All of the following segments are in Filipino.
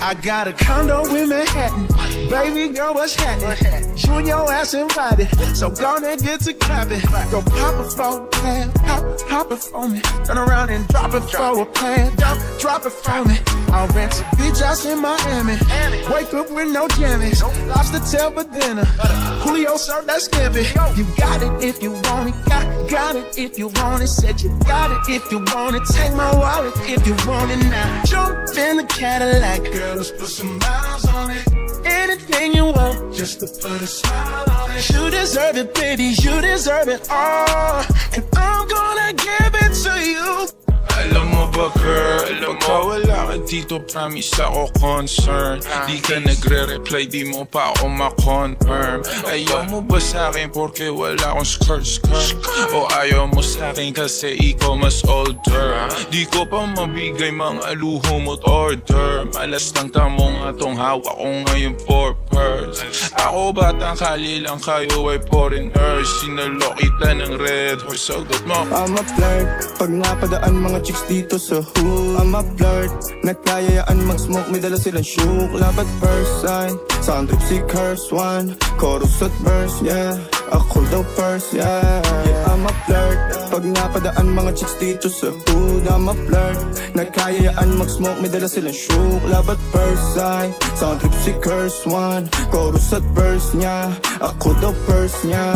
I got a condo in Manhattan. Baby girl, what's happening? You and your ass invited, so gonna get to clapping. Go pop it for a plan, pop it for me. Turn around and drop it for a plan, drop it for me. I'll rent a beach house in Miami. Wake up with no jammies. Lobster tail for dinner. Julio served that scampi. You got it if you want it. Got it if you want it. Said you got it if you want it. Take my wallet if you want it now. Jump in the Cadillac, girl, let's put some miles on it. Anything you want, just to put a smile on it. You deserve it, baby, you deserve it all. And I'm gonna give it to you. Alam mo ba girl, pagka wala ka dito, promise ako concern. Di ka nagre-reply, di mo pa ako ma-confirm. Ayaw mo ba sa'kin porque wala akong skirt? O ayaw mo sa'kin kasi ikaw mas older? Di ko pa mabigay mga luho mo't order. Malas lang tamo nga tong hawak ko ngayon for purse. Ako batang kali lang, kayo ay foreigners. Sinalo kita ng red horse, sagot mo I'm a flirt, pag napadaan mga chicks dito sa hood. I'm a flirt, nagkayayaan mag-smoke, may dala silang shook. Love at first sight, sound trip si curse one. Chorus at verse, yeah, ako daw first, yeah. I'm a flirt, pag napadaan mga chicks dito sa hood. I'm a flirt, nagkayayaan mag-smoke, may dala silang shook. Love at first sight, sound trip si curse one. Chorus at verse niya, ako daw first niya.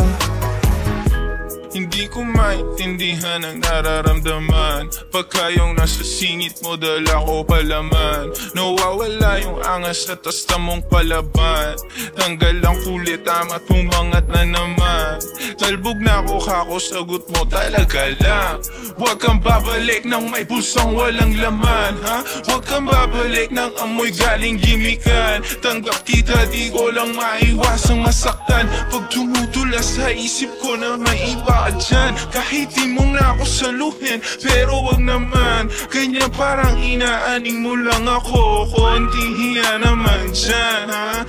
Hindi ko maintindihan ang nararamdaman pagka yung nasa singit mo dala ko palaman. Nawawala yung angas sa tasta mong palaban. Tanggal ang kulit, tama't pumangat na naman. Talbog na ako, kako, sagot mo talaga lang. Huwag kang babalik ng may pusang walang laman, ha? Huwag kang babalik ng amoy galing gimikan. Tanggap kita, di ko lang maiwasang masaktan. Pag tumutula sa isip ko na may iba dyan, kahit di mo na ako saluhin, pero wag naman ganyan, parang inaaning mo lang ako. Konting hiya naman dyan, ha?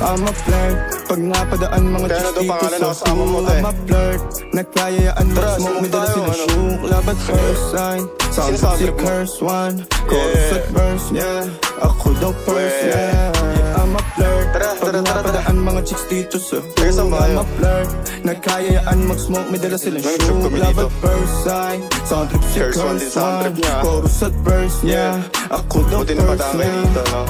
I'm a flirt, pag napadaan mga chicks dito sa hood. I'm a flirt, nagkayayaan mag-smoke, may dala silang shook. Love at first sight, sound si curse one. Chorus at verse, yeah, ako daw first, yeah. I'm a flirt, pag napadaan mga chicks dito sa hood. I'm a flirt, nagkayayaan mag-smoke, may dala silang shook. Love at first sight, sound trip si curse one. Chorus at verse, yeah, ako daw first, yeah.